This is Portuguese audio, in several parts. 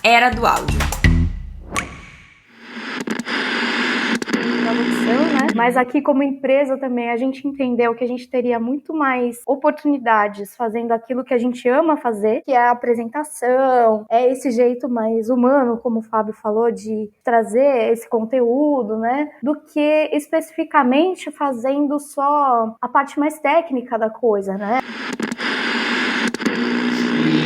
Era do Áudio. Né? Mas aqui como empresa também a gente entendeu que a gente teria muito mais oportunidades fazendo aquilo que a gente ama fazer, que é a apresentação, é esse jeito mais humano, como o Fábio falou, de trazer esse conteúdo, né? Do que especificamente fazendo só a parte mais técnica da coisa, né?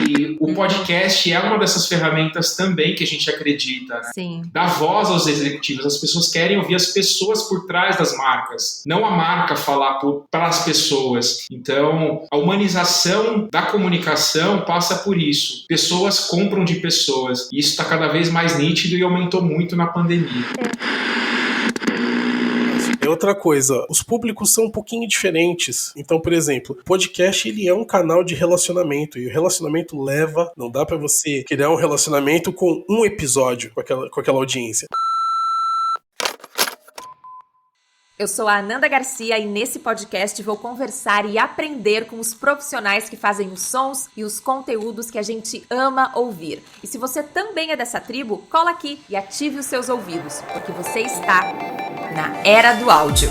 E o podcast é uma dessas ferramentas também que a gente acredita, né? Sim. Dá voz aos executivos. As pessoas querem ouvir as pessoas por trás das marcas, não a marca falar para as pessoas. Então, a humanização da comunicação passa por isso. Pessoas compram de pessoas. E isso está cada vez mais nítido e aumentou muito na pandemia. Outra coisa, os públicos são um pouquinho diferentes. Então, por exemplo, o podcast ele é um canal de relacionamento e o relacionamento leva, não dá pra você criar um relacionamento com um episódio com aquela audiência. Eu sou a Ananda Garcia e nesse podcast vou conversar e aprender com os profissionais que fazem os sons e os conteúdos que a gente ama ouvir. E se você também é dessa tribo, cola aqui e ative os seus ouvidos, porque você está na Era do Áudio.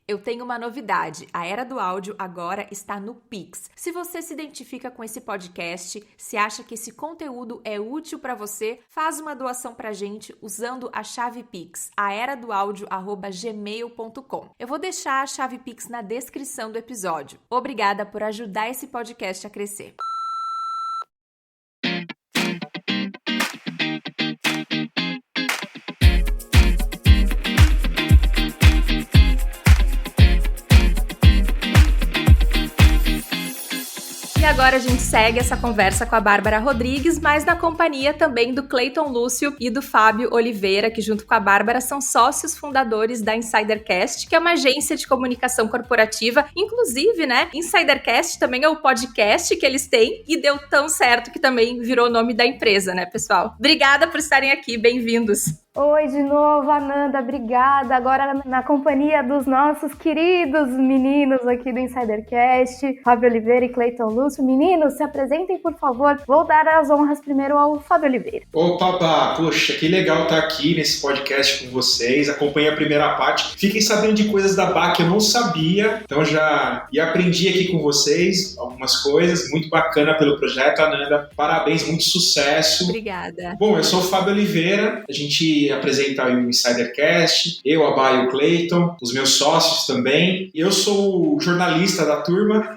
Eu tenho uma novidade, a Era do Áudio agora está no Pix. Se você se identifica com esse podcast, se acha que esse conteúdo é útil para você, faz uma doação pra gente usando a chave Pix, aeradoaudio@gmail.com. Eu vou deixar a chave Pix na descrição do episódio. Obrigada por ajudar esse podcast a crescer. E agora a gente segue essa conversa com a Bárbara Rodrigues, mas na companhia também do Cleiton Lúcio e do Fábio Oliveira, que junto com a Bárbara são sócios fundadores da Insidercast, que é uma agência de comunicação corporativa. Inclusive, né, Insidercast também é o podcast que eles têm e deu tão certo que também virou o nome da empresa, né, pessoal? Obrigada por estarem aqui, bem-vindos. Oi de novo, Ananda, obrigada. Agora na companhia dos nossos queridos meninos aqui do Insidercast, Fábio Oliveira e Cleiton Lúcio. Meninos, se apresentem, por favor. Vou dar as honras primeiro ao Fábio Oliveira. Opa, poxa, que legal estar aqui nesse podcast com vocês. Acompanhei a primeira parte. Fiquem sabendo de coisas da BAC que eu não sabia, então já aprendi aqui com vocês algumas coisas. Muito bacana pelo projeto, Ananda. Parabéns, muito sucesso. Obrigada. Bom, eu sou o Fábio Oliveira. A gente apresenta o Insidercast, eu, a Bá e o Cleiton, os meus sócios também. Eu sou o jornalista da turma.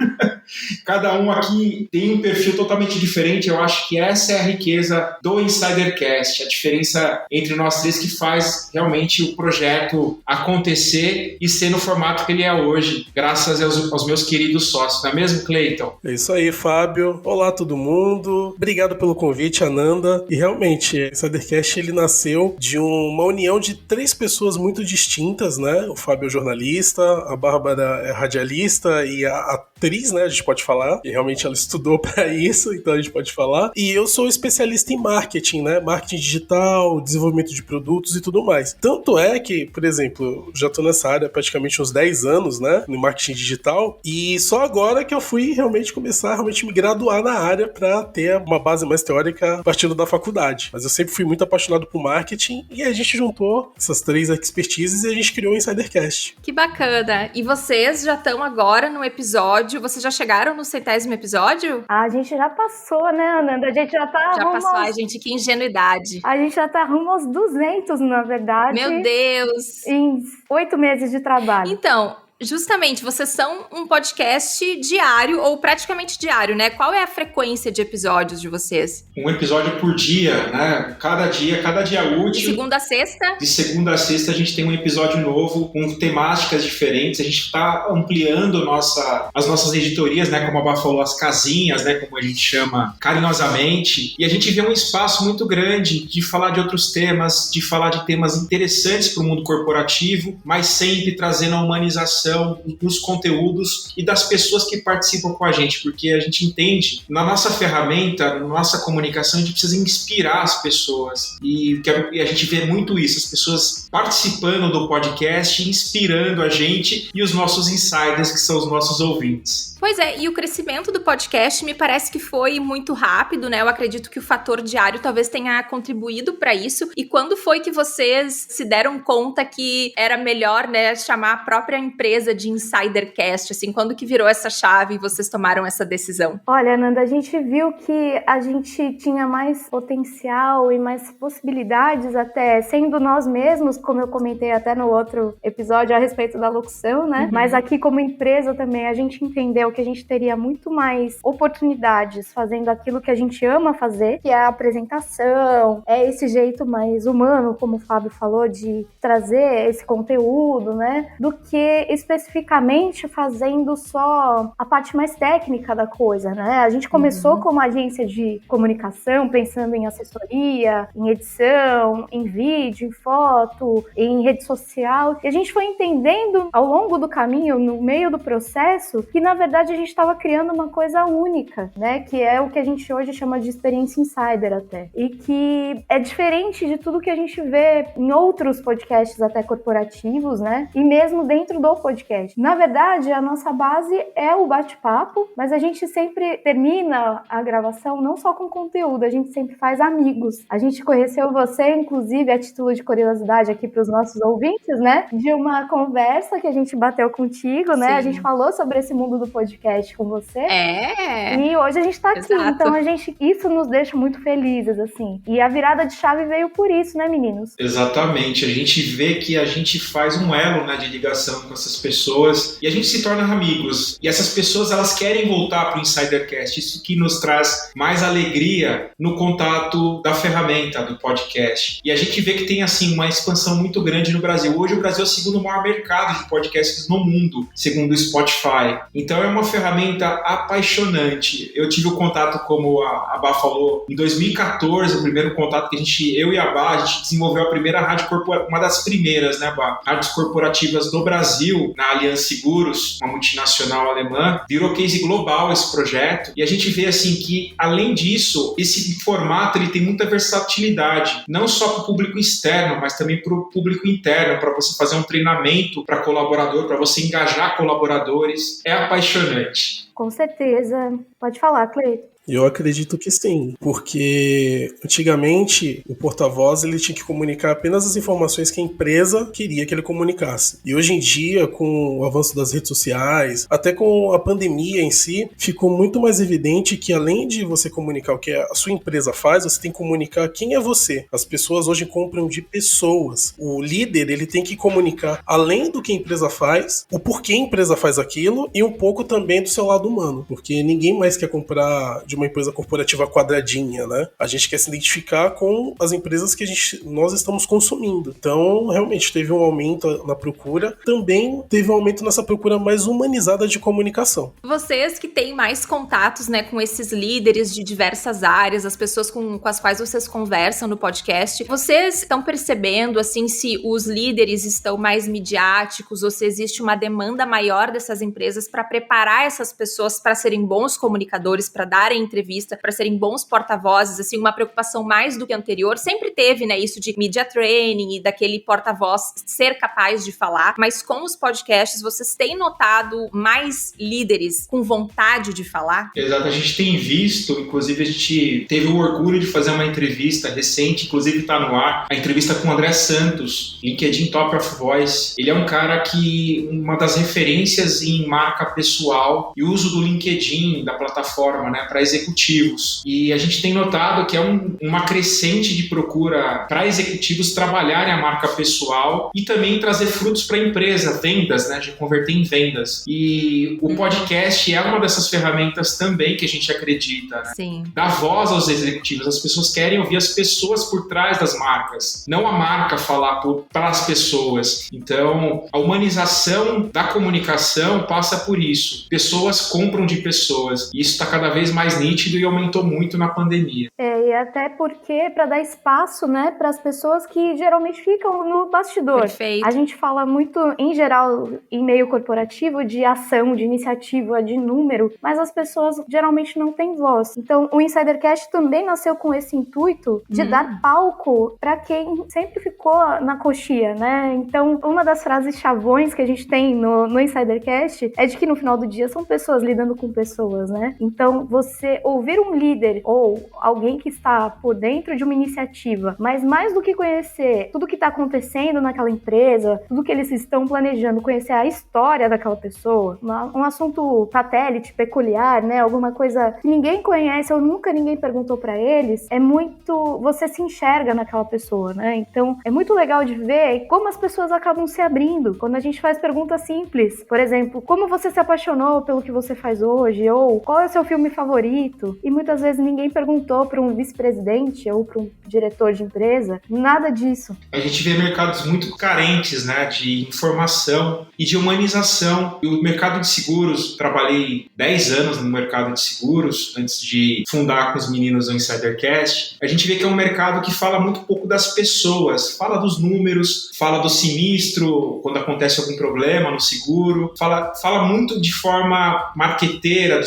Cada um aqui tem um perfil totalmente diferente. Eu acho que essa é a riqueza do Insidercast, a diferença entre nós três que faz realmente o projeto acontecer e ser no formato que ele é hoje, graças aos meus queridos sócios. Não é mesmo, Cleiton? É isso aí, Fábio. Olá, todo mundo. Obrigado pelo convite, Ananda. E realmente, o Insidercast ele nasceu de uma união de 3 pessoas muito distintas, né? O Fábio é jornalista, a Bárbara é radialista e a atriz, né? A gente pode falar. E realmente ela estudou para isso, então a gente pode falar. E eu sou especialista em marketing, né? Marketing digital, desenvolvimento de produtos e tudo mais. Tanto é que, por exemplo, já tô nessa área há praticamente uns 10 anos, né? No marketing digital. E só agora que eu fui realmente começar a me graduar na área para ter uma base mais teórica partindo da faculdade. Mas eu sempre fui muito apaixonado por marketing e a gente juntou essas 3 expertises e a gente criou o Insidercast. Que bacana! E vocês já estão agora no episódio, vocês já chegaram no 100º episódio? A gente já passou, né, Ananda? A gente já tá Já passou, ai gente, que ingenuidade. A gente já tá rumo aos 200, na verdade. Meu Deus! Em 8 meses de trabalho. Então, justamente, vocês são um podcast diário ou praticamente diário, né? Qual é a frequência de episódios de vocês? Um episódio por dia, né? Cada dia útil. De segunda a sexta? De segunda a sexta a gente tem um episódio novo com temáticas diferentes. A gente está ampliando as nossas editorias, né? Como a Bá falou, as casinhas, né? Como a gente chama carinhosamente. E a gente vê um espaço muito grande de falar de outros temas, de falar de temas interessantes para o mundo corporativo, mas sempre trazendo a humanização comunicação, dos conteúdos e das pessoas que participam com a gente, porque a gente entende, na nossa ferramenta, na nossa comunicação, a gente precisa inspirar as pessoas. E a gente vê muito isso, as pessoas participando do podcast, inspirando a gente e os nossos insiders, que são os nossos ouvintes. Pois é, e o crescimento do podcast me parece que foi muito rápido, né? Eu acredito que o fator diário talvez tenha contribuído para isso. E quando foi que vocês se deram conta que era melhor, né, chamar a própria empresa de Insidercast? Assim, quando que virou essa chave e vocês tomaram essa decisão? Olha, Nanda, a gente viu que a gente tinha mais potencial e mais possibilidades até sendo nós mesmos, como eu comentei até no outro episódio a respeito da locução, né? Mas aqui como empresa também a gente entendeu que a gente teria muito mais oportunidades fazendo aquilo que a gente ama fazer, que é a apresentação, é esse jeito mais humano, como o Fábio falou, de trazer esse conteúdo, né? Do que especificamente fazendo só a parte mais técnica da coisa, né? A gente começou como agência de comunicação, pensando em assessoria, em edição, em vídeo, em foto, em rede social, e a gente foi entendendo ao longo do caminho, no meio do processo, que na verdade a gente estava criando uma coisa única, né? Que é o que a gente hoje chama de experiência insider até. E que é diferente de tudo que a gente vê em outros podcasts até corporativos, né? E mesmo dentro do podcast. Na verdade, a nossa base é o bate-papo, mas a gente sempre termina a gravação não só com conteúdo, a gente sempre faz amigos. A gente conheceu você, inclusive, a título de curiosidade aqui para os nossos ouvintes, né? De uma conversa que a gente bateu contigo, né? Sim. A gente falou sobre esse mundo do podcast com você. É. E hoje a gente tá aqui, Exato. então isso nos deixa muito felizes, assim. E a virada de chave veio por isso, né, meninos? Exatamente, a gente vê que a gente faz um elo, né, de ligação com essas pessoas e a gente se torna amigos. E essas pessoas, elas querem voltar para o Insidercast, isso que nos traz mais alegria no contato da ferramenta do podcast. E a gente vê que tem, assim, uma expansão muito grande no Brasil. Hoje o Brasil é o segundo maior mercado de podcasts no mundo, segundo o Spotify. Então é uma ferramenta apaixonante. Eu tive o contato, como a Bá falou, em 2014, o primeiro contato que eu e a Bá, a gente desenvolveu a primeira rádio corporativa, uma das primeiras, né, Bá? Rádios corporativas do Brasil, na Allianz Seguros, uma multinacional alemã. Virou case global esse projeto. E a gente vê, assim, que, além disso, esse formato ele tem muita versatilidade. Não só para o público externo, mas também para o público interno, para você fazer um treinamento para colaborador, para você engajar colaboradores. É apaixonante. Com certeza. Pode falar, Cleiton. Eu acredito que sim, porque antigamente o porta-voz ele tinha que comunicar apenas as informações que a empresa queria que ele comunicasse. E hoje em dia, com o avanço das redes sociais, até com a pandemia em si, ficou muito mais evidente que além de você comunicar o que a sua empresa faz, você tem que comunicar quem é você. As pessoas hoje compram de pessoas. O líder ele tem que comunicar, além do que a empresa faz, o porquê a empresa faz aquilo e um pouco também do seu lado humano, porque ninguém mais quer comprar de uma empresa corporativa quadradinha, né? A gente quer se identificar com as empresas que nós estamos consumindo. Então, realmente, teve um aumento na procura. Também teve um aumento nessa procura mais humanizada de comunicação. Vocês que têm mais contatos, né, com esses líderes de diversas áreas, as pessoas com as quais vocês conversam no podcast, vocês estão percebendo, assim, se os líderes estão mais midiáticos ou se existe uma demanda maior dessas empresas para preparar essas pessoas para serem bons comunicadores, para darem entrevista, para serem bons porta-vozes, assim, uma preocupação mais do que anterior. Sempre teve, né, isso de media training e daquele porta-voz ser capaz de falar, mas com os podcasts, vocês têm notado mais líderes com vontade de falar? Exato, a gente tem visto, inclusive a gente teve o orgulho de fazer uma entrevista recente, inclusive está no ar, a entrevista com o André Santos, LinkedIn Top of Voice. Ele é um cara que, uma das referências em marca pessoal e uso do LinkedIn, da plataforma, né, para executivos. E a gente tem notado que é uma crescente de procura para executivos trabalharem a marca pessoal e também trazer frutos para a empresa, vendas, né, de converter em vendas. E o podcast é uma dessas ferramentas também que a gente acredita, né? Sim. Dá voz aos executivos. As pessoas querem ouvir as pessoas por trás das marcas, não a marca falar para as pessoas. Então, a humanização da comunicação passa por isso. Pessoas compram de pessoas. E isso está cada vez mais nítido e aumentou muito na pandemia. E até porque para dar espaço, né, para as pessoas que geralmente ficam no bastidor. Perfeito. A gente fala muito, em geral, em meio corporativo, de ação, de iniciativa, de número, mas as pessoas geralmente não têm voz. Então, o InsiderCast também nasceu com esse intuito de dar palco para quem sempre ficou na coxia, né? Então, uma das frases chavões que a gente tem no InsiderCast é de que no final do dia são pessoas lidando com pessoas, né? Então, você ouvir um líder ou alguém que está por dentro de uma iniciativa, mas mais do que conhecer tudo que está acontecendo naquela empresa, tudo que eles estão planejando, conhecer a história daquela pessoa, um assunto satélite, peculiar, né? Alguma coisa que ninguém conhece ou nunca ninguém perguntou para eles, é muito... Você se enxerga naquela pessoa, né? Então, é muito legal de ver como as pessoas acabam se abrindo. Quando a gente faz perguntas simples, por exemplo, como você se apaixonou pelo que você faz hoje? Ou qual é o seu filme favorito? E muitas vezes ninguém perguntou para um vice-presidente ou para um diretor de empresa, nada disso. A gente vê mercados muito carentes, né, de informação e de humanização. E o mercado de seguros, trabalhei 10 anos no mercado de seguros, antes de fundar com os meninos do InsiderCast. A gente vê que é um mercado que fala muito pouco das pessoas, fala dos números, fala do sinistro, quando acontece algum problema no seguro, fala muito de forma marqueteira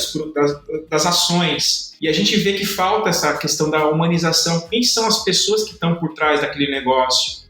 das ações. E a gente vê que falta essa questão da humanização. Quem são as pessoas que estão por trás daquele negócio?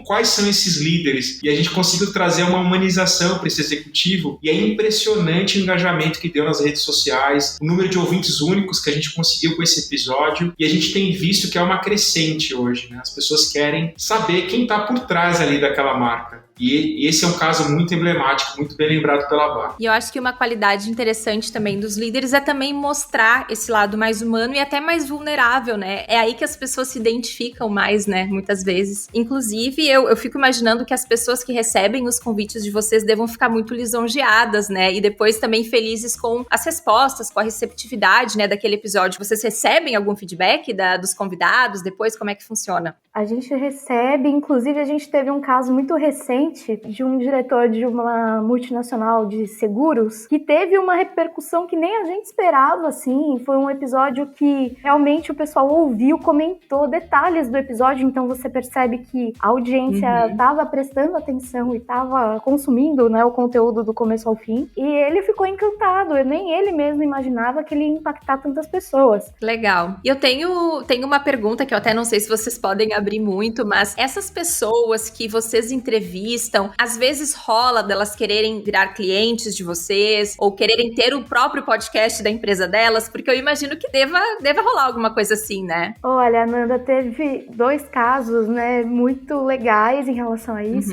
Quais são esses líderes? E a gente conseguiu trazer uma humanização para esse executivo. E é impressionante o engajamento que deu nas redes sociais, o número de ouvintes únicos que a gente conseguiu com esse episódio. E a gente tem visto que é uma crescente hoje, né? As pessoas querem saber quem está por trás ali daquela marca. E esse é um caso muito emblemático, muito bem lembrado pela Bar. E eu acho que uma qualidade interessante também dos líderes é também mostrar esse lado mais humano e até mais vulnerável, né? É aí que as pessoas se identificam mais, né? Muitas vezes. Inclusive, eu fico imaginando que as pessoas que recebem os convites de vocês devam ficar muito lisonjeadas, né? E depois também felizes com as respostas, com a receptividade, né, daquele episódio. Vocês recebem algum feedback dos convidados depois? Como é que funciona? A gente recebe, inclusive a gente teve um caso muito recente de um diretor de uma multinacional de seguros que teve uma repercussão que nem a gente esperava, assim. Foi um episódio que realmente o pessoal ouviu, comentou detalhes do episódio, então você percebe que a audiência estava prestando atenção e estava consumindo, né, o conteúdo do começo ao fim, e ele ficou encantado. Nem ele mesmo imaginava que ele ia impactar tantas pessoas. Legal. E eu tenho uma pergunta que eu até não sei se vocês podem abrir muito, mas essas pessoas que vocês entrevistam, às vezes rola delas quererem virar clientes de vocês ou quererem ter o próprio podcast da empresa delas, porque eu imagino que deva rolar alguma coisa assim, né? Olha, Nanda, teve 2 casos, né, muito legais em relação a isso.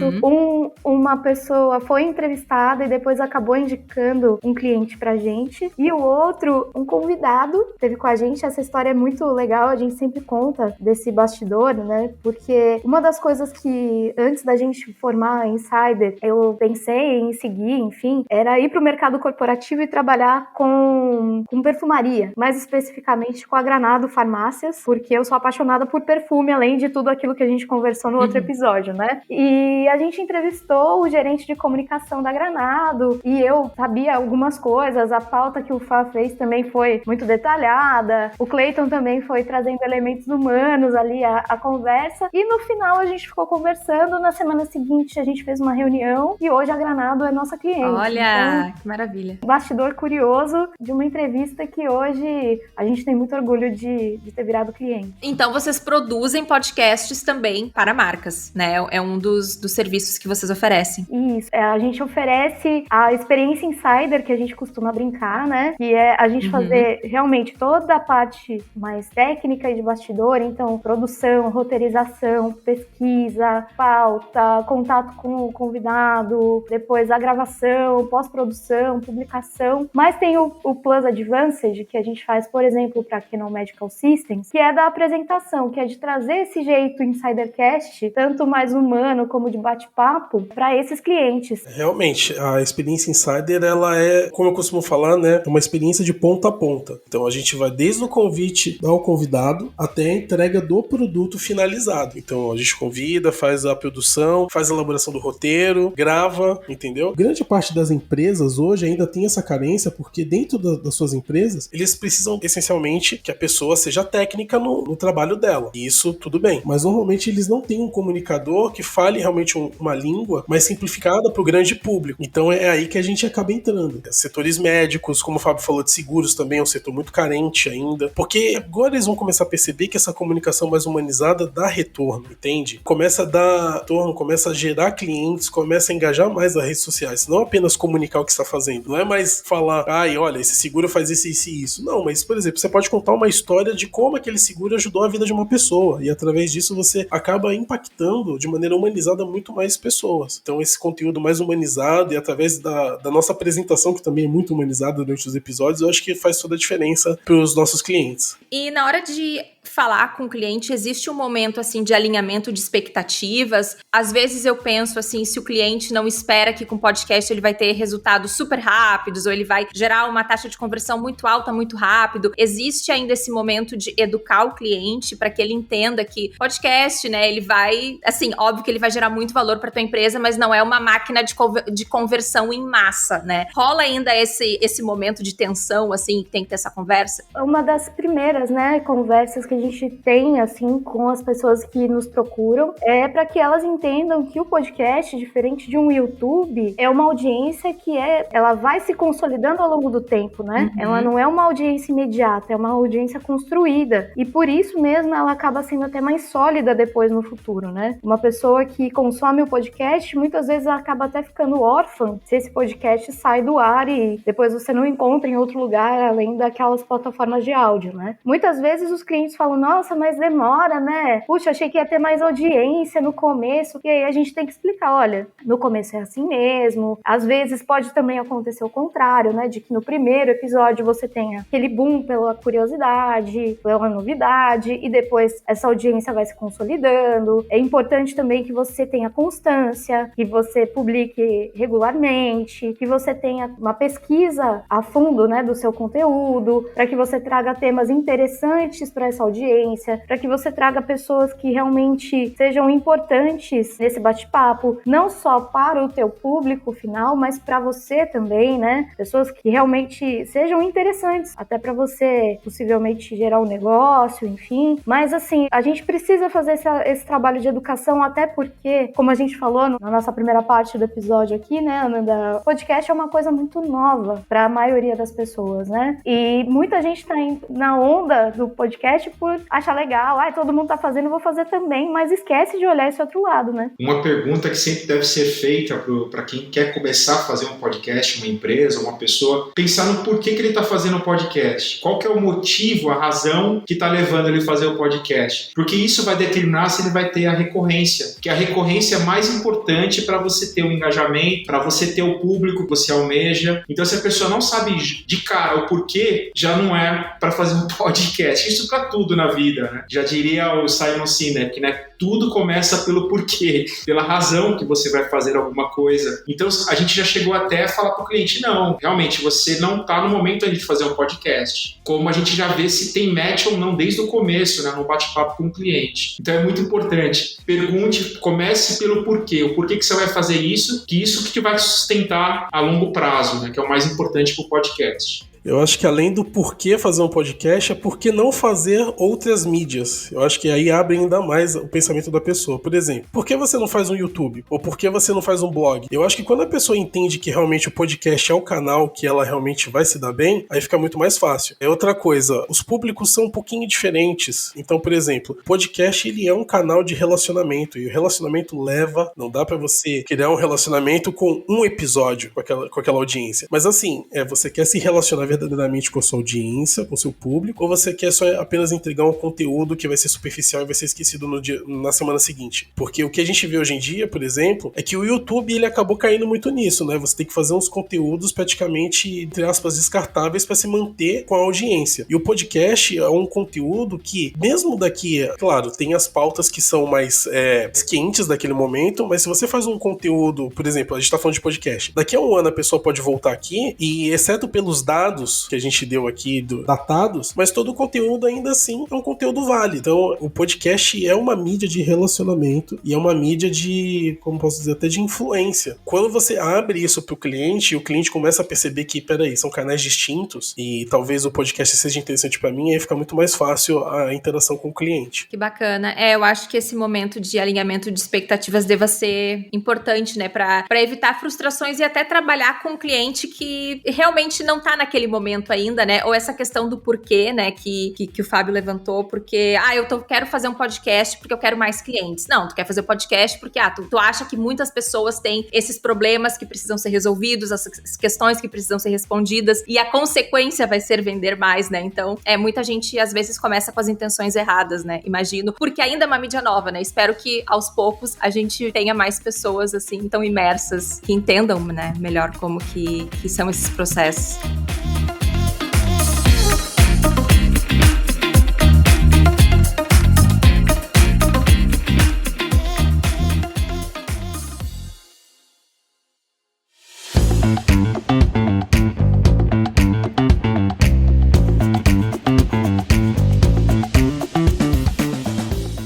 Uma pessoa foi entrevistada e depois acabou indicando um cliente pra gente, e o outro, um convidado, teve com a gente. Essa história é muito legal, a gente sempre conta desse bastidor, né, porque uma das coisas que antes da gente formar a Insider, eu pensei em seguir, enfim, era ir para o mercado corporativo e trabalhar com perfumaria, mais especificamente com a Granado Farmácias, porque eu sou apaixonada por perfume, além de tudo aquilo que a gente conversou no outro episódio, né? E a gente entrevistou o gerente de comunicação da Granado, e eu sabia algumas coisas, a pauta que o Fá fez também foi muito detalhada, o Clayton também foi trazendo elementos humanos ali à conversa, e no final a gente ficou conversando. Na semana seguinte a gente fez uma reunião e hoje a Granado é nossa cliente. Olha, então, que maravilha. Bastidor curioso de uma entrevista que hoje a gente tem muito orgulho de ter virado cliente. Então vocês produzem podcasts também para marcas, né? É um dos serviços que vocês oferecem. Isso, a gente oferece a experiência insider, que a gente costuma brincar, né? Que é a gente fazer realmente toda a parte mais técnica e de bastidor, então produção, roteirização, pesquisa, pauta, contato com o convidado, depois a gravação, pós-produção, publicação. Mas tem o Plus Advanced, que a gente faz, por exemplo, para a Canon Medical Systems, que é da apresentação, que é de trazer esse jeito InsiderCast, tanto mais humano como de bate-papo, para esses clientes. Realmente, a experiência Insider, ela é, como eu costumo falar, né, uma experiência de ponta a ponta. Então a gente vai desde o convite ao convidado até a entrega do produto finalizado. Então a gente convida, faz a produção, faz a elaboração elaboração do roteiro, grava, entendeu? Grande parte das empresas hoje ainda tem essa carência porque dentro das suas empresas, eles precisam essencialmente que a pessoa seja técnica no trabalho dela. E isso tudo bem. Mas normalmente eles não têm um comunicador que fale realmente uma língua mais simplificada para o grande público. Então é aí que a gente acaba entrando. Setores médicos, como o Fábio falou, de seguros também é um setor muito carente ainda. Porque agora eles vão começar a perceber que essa comunicação mais humanizada dá retorno, entende? Começa a dar retorno, começa a gerar clientes, começa a engajar mais nas redes sociais. Não apenas comunicar o que está fazendo. Não é mais falar, olha, esse seguro faz isso, isso e isso. Não, mas, por exemplo, você pode contar uma história de como aquele seguro ajudou a vida de uma pessoa. E através disso você acaba impactando de maneira humanizada muito mais pessoas. Então esse conteúdo mais humanizado e através da nossa apresentação, que também é muito humanizada durante os episódios, eu acho que faz toda a diferença para os nossos clientes. E na hora de falar com o cliente, existe um momento assim de alinhamento de expectativas. Às vezes eu penso assim, se o cliente não espera que com o podcast ele vai ter resultados super rápidos ou ele vai gerar uma taxa de conversão muito alta, muito rápido. Existe ainda esse momento de educar o cliente para que ele entenda que podcast, né, ele vai, assim, óbvio que ele vai gerar muito valor para tua empresa, mas não é uma máquina de conversão em massa, né? Rola ainda esse momento de tensão, assim, que tem que ter essa conversa? Uma das primeiras, né, conversas que a gente tem, assim, com as pessoas que nos procuram, é para que elas entendam que o podcast, diferente de um YouTube, é uma audiência que ela vai se consolidando ao longo do tempo, né? Uhum. Ela não é uma audiência imediata, é uma audiência construída. E por isso mesmo ela acaba sendo até mais sólida depois no futuro, né? Uma pessoa que consome o podcast, muitas vezes ela acaba até ficando órfã se esse podcast sai do ar e depois você não encontra em outro lugar além daquelas plataformas de áudio, né? Muitas vezes os clientes falam, nossa, mas demora, né? Puxa, achei que ia ter mais audiência no começo. E aí a gente tem que explicar, olha, no começo é assim mesmo. Às vezes pode também acontecer o contrário, né? De que no primeiro episódio você tenha aquele boom pela curiosidade, pela novidade, e depois essa audiência vai se consolidando. É importante também que você tenha constância, que você publique regularmente, que você tenha uma pesquisa a fundo, né, do seu conteúdo, para que você traga temas interessantes para essa audiência, para que você traga pessoas que realmente sejam importantes nesse bate-papo, não só para o teu público final, mas para você também, né? Pessoas que realmente sejam interessantes, até para você possivelmente gerar um negócio, enfim. Mas assim, a gente precisa fazer esse trabalho de educação, até porque, como a gente falou na nossa primeira parte do episódio aqui, né, Ananda, podcast é uma coisa muito nova para a maioria das pessoas, né? E muita gente tá na onda do podcast por achar legal, todo mundo tá fazendo, eu vou fazer também, mas esquece de olhar esse outro lado, né? Uma pergunta que sempre deve ser feita para quem quer começar a fazer um podcast, uma empresa, uma pessoa, pensar no porquê que ele tá fazendo o podcast. Qual que é o motivo, a razão que tá levando ele a fazer o podcast? Porque isso vai determinar se ele vai ter a recorrência, que a recorrência é mais importante para você ter o engajamento, para você ter o público que você almeja. Então, se a pessoa não sabe de cara o porquê, já não é para fazer um podcast. Isso para tudo na vida, né? Já diria o Simon Sinek, né? Tudo começa pelo porquê, pela razão que você vai fazer alguma coisa. Então, a gente já chegou até a falar para o cliente, não, realmente, você não está no momento ainda de fazer um podcast. Como a gente já vê se tem match ou não desde o começo, né, no bate-papo com o cliente. Então, é muito importante. Pergunte, comece pelo porquê. O porquê que você vai fazer isso, que isso que te vai sustentar a longo prazo, né, que é o mais importante para o podcast. Eu acho que além do porquê fazer um podcast, é por que não fazer outras mídias. Eu acho que aí abre ainda mais o pensamento da pessoa. Por exemplo, por que você não faz um YouTube? Ou por que você não faz um blog? Eu acho que quando a pessoa entende que realmente o podcast é o canal que ela realmente vai se dar bem, aí fica muito mais fácil. É outra coisa, os públicos são um pouquinho diferentes. Então, por exemplo, o podcast ele é um canal de relacionamento, e o relacionamento leva, não dá pra você criar um relacionamento com um episódio com aquela audiência. Mas assim, você quer se relacionar verdadeiramente com a sua audiência, com o seu público, ou você quer só apenas entregar um conteúdo que vai ser superficial e vai ser esquecido na semana seguinte? Porque o que a gente vê hoje em dia, por exemplo, é que o YouTube ele acabou caindo muito nisso, né? Você tem que fazer uns conteúdos praticamente, entre aspas, descartáveis para se manter com a audiência. E o podcast é um conteúdo que, mesmo daqui, claro, tem as pautas que são mais quentes daquele momento, mas se você faz um conteúdo, por exemplo, a gente tá falando de podcast, daqui a um ano a pessoa pode voltar aqui e, exceto pelos dados dados que a gente deu aqui, datados, mas todo o conteúdo ainda assim é um conteúdo válido. Então, o podcast é uma mídia de relacionamento e é uma mídia de, como posso dizer, até de influência. Quando você abre isso pro cliente, o cliente começa a perceber que, peraí, são canais distintos e talvez o podcast seja interessante para mim, aí fica muito mais fácil a interação com o cliente. Que bacana. Eu acho que esse momento de alinhamento de expectativas deva ser importante, né, para evitar frustrações e até trabalhar com um cliente que realmente não tá naquele momento ainda, né, ou essa questão do porquê, né, que o Fábio levantou, porque, quero fazer um podcast porque eu quero mais clientes. Não, tu quer fazer o podcast porque, tu acha que muitas pessoas têm esses problemas que precisam ser resolvidos, essas questões que precisam ser respondidas, e a consequência vai ser vender mais, né, então, muita gente às vezes começa com as intenções erradas, né, imagino, porque ainda é uma mídia nova, né, espero que aos poucos a gente tenha mais pessoas, assim, tão imersas, que entendam, né, melhor como que são esses processos.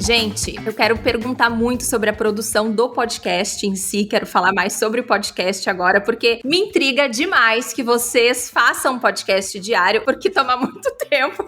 Gente, eu quero perguntar muito sobre a produção do podcast em si, quero falar mais sobre o podcast agora, porque me intriga demais que vocês façam um podcast diário, porque toma muito tempo,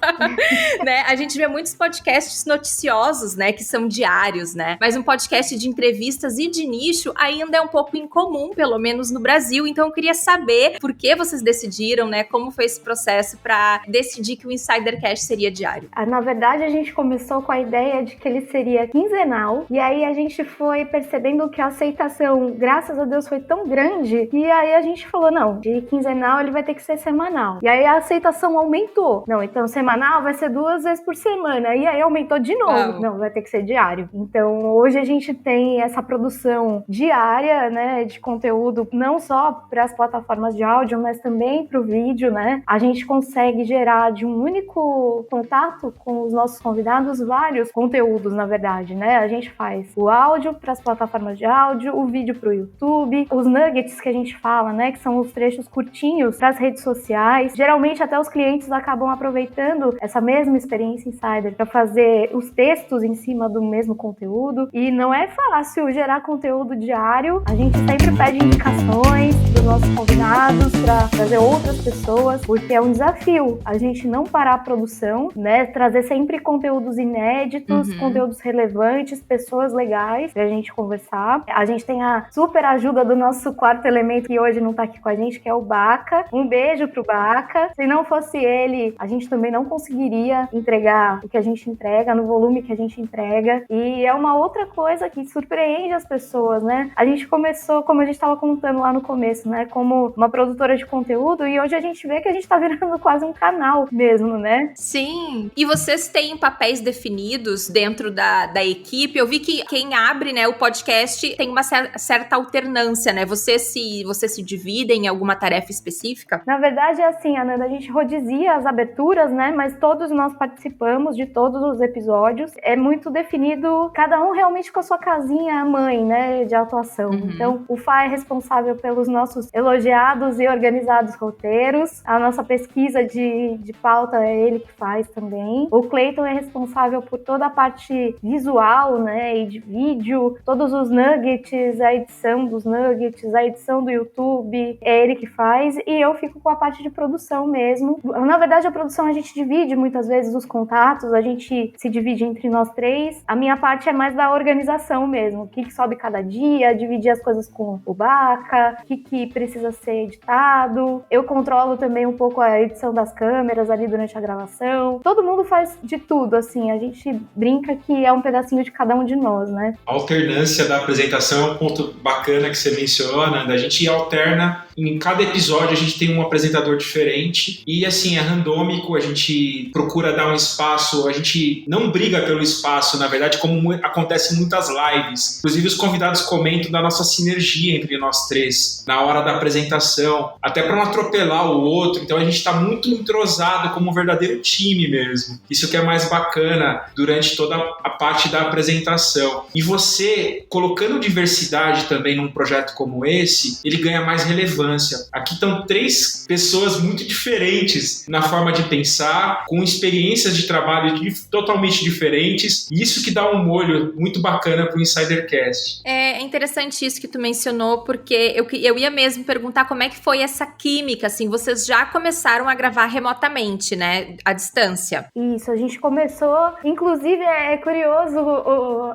né? A gente vê muitos podcasts noticiosos, né, que são diários, né? Mas um podcast de entrevistas e de nicho ainda é um pouco incomum, pelo menos no Brasil, então eu queria saber por que vocês decidiram, né, como foi esse processo para decidir que o Insidercast seria diário. Na verdade, a gente começou com a ideia de que ele seria quinzenal, e aí a gente foi percebendo que a aceitação, graças a Deus, foi tão grande, e aí a gente falou, não, de quinzenal ele vai ter que ser semanal. E aí a aceitação aumentou. Não, então semanal vai ser 2 vezes por semana, e aí aumentou de novo. Uau. Não, vai ter que ser diário. Então hoje a gente tem essa produção diária, né, de conteúdo, não só para as plataformas de áudio, mas também para o vídeo, né? A gente consegue gerar de um único contato com os nossos convidados vários conteúdos, na verdade, né? A gente faz o áudio para as plataformas de áudio, o vídeo para o YouTube, os nuggets que a gente fala, né? Que são os trechos curtinhos para as redes sociais. Geralmente até os clientes acabam aproveitando essa mesma experiência Insider para fazer os textos em cima do mesmo conteúdo. E não é fácil gerar conteúdo diário. A gente sempre pede indicações dos nossos convidados para trazer outras pessoas, porque é um desafio a gente não parar a produção, né? Trazer sempre conteúdos inéditos, conteúdos relevantes, pessoas legais pra gente conversar. A gente tem a super ajuda do nosso quarto elemento, que hoje não tá aqui com a gente, que é o Baca. Um beijo pro Baca. Se não fosse ele, a gente também não conseguiria entregar o que a gente entrega, no volume que a gente entrega. E é uma outra coisa que surpreende as pessoas, né? A gente começou, como a gente tava contando lá no começo, né? Como uma produtora de conteúdo, e hoje a gente vê que a gente tá virando quase um canal mesmo, né? Sim. E vocês têm papéis definidos dentro da equipe? Eu vi que quem abre, né, o podcast tem uma certa alternância, né? Vocês se dividem em alguma tarefa específica? Na verdade é assim, Ananda, a gente rodizia as aberturas, né? Mas todos nós participamos de todos os episódios. É muito definido, cada um realmente com a sua casinha mãe, né, de atuação. Então, o Fá é responsável pelos nossos elogiados e organizados roteiros. A nossa pesquisa de pauta é ele que faz também. O Cleiton é responsável por toda a parte visual, né, e de vídeo, todos os nuggets, a edição dos nuggets, a edição do YouTube, é ele que faz, e eu fico com a parte de produção mesmo. Na verdade, a produção a gente divide muitas vezes os contatos, a gente se divide entre nós três. A minha parte é mais da organização mesmo, o que sobe cada dia, dividir as coisas com o Baca, o que precisa ser editado. Eu controlo também um pouco a edição das câmeras ali durante a gravação. Todo mundo faz de tudo, assim, a gente brinca que é um pedacinho de cada um de nós, né? A alternância da apresentação é um ponto bacana que você menciona, a gente alterna, em cada episódio a gente tem um apresentador diferente e assim, é randômico, a gente procura dar um espaço, a gente não briga pelo espaço, na verdade, como acontece em muitas lives. Inclusive os convidados comentam da nossa sinergia entre nós três, na hora da apresentação, até para não atropelar o outro, então a gente está muito entrosado como um verdadeiro time mesmo. Isso que é mais bacana durante toda a parte da apresentação. E você, colocando diversidade também num projeto como esse, ele ganha mais relevância relevância. Aqui estão 3 pessoas muito diferentes na forma de pensar, com experiências de trabalho totalmente diferentes, e isso que dá um molho muito bacana pro Insidercast. É interessante isso que tu mencionou, porque eu ia mesmo perguntar como é que foi essa química, assim, vocês já começaram a gravar remotamente, né, à distância. Isso, a gente começou, inclusive é curioso,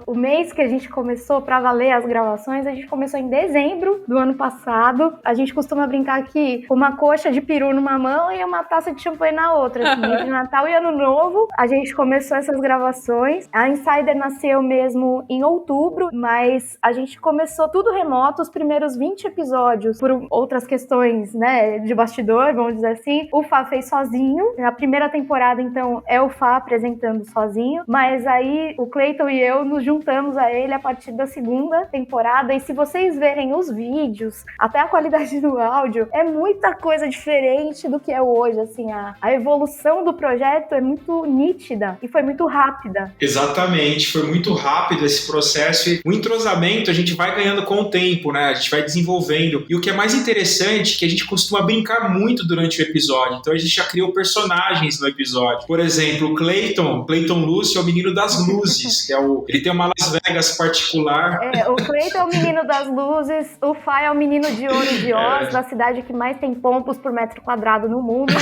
o mês que a gente começou pra valer as gravações, a gente começou em dezembro do ano passado. A gente costuma brincar aqui com uma coxa de peru numa mão e uma taça de champanhe na outra, assim, entre Natal e Ano Novo. A gente começou essas gravações. A Insider nasceu mesmo em outubro, mas a gente começou tudo remoto, os primeiros 20 episódios, por outras questões, né, de bastidor, vamos dizer assim. O Fá fez sozinho. A primeira temporada, então, é o Fá apresentando sozinho, mas aí o Clayton e eu nos juntamos a ele a partir da segunda temporada, e se vocês verem os vídeos, até a qualidade do áudio, é muita coisa diferente do que é hoje, assim, a evolução do projeto é muito nítida e foi muito rápida. Exatamente, foi muito rápido esse processo, e o entrosamento a gente vai ganhando com o tempo, né? A gente vai desenvolvendo, e o que é mais interessante é que a gente costuma brincar muito durante o episódio, então a gente já criou personagens no episódio. Por exemplo, o Clayton Lúcio é o menino das luzes, que ele tem uma Las Vegas particular. O Clayton é o menino das luzes, o Fá é o menino de ouro de Oz, da cidade que mais tem pompos por metro quadrado no mundo.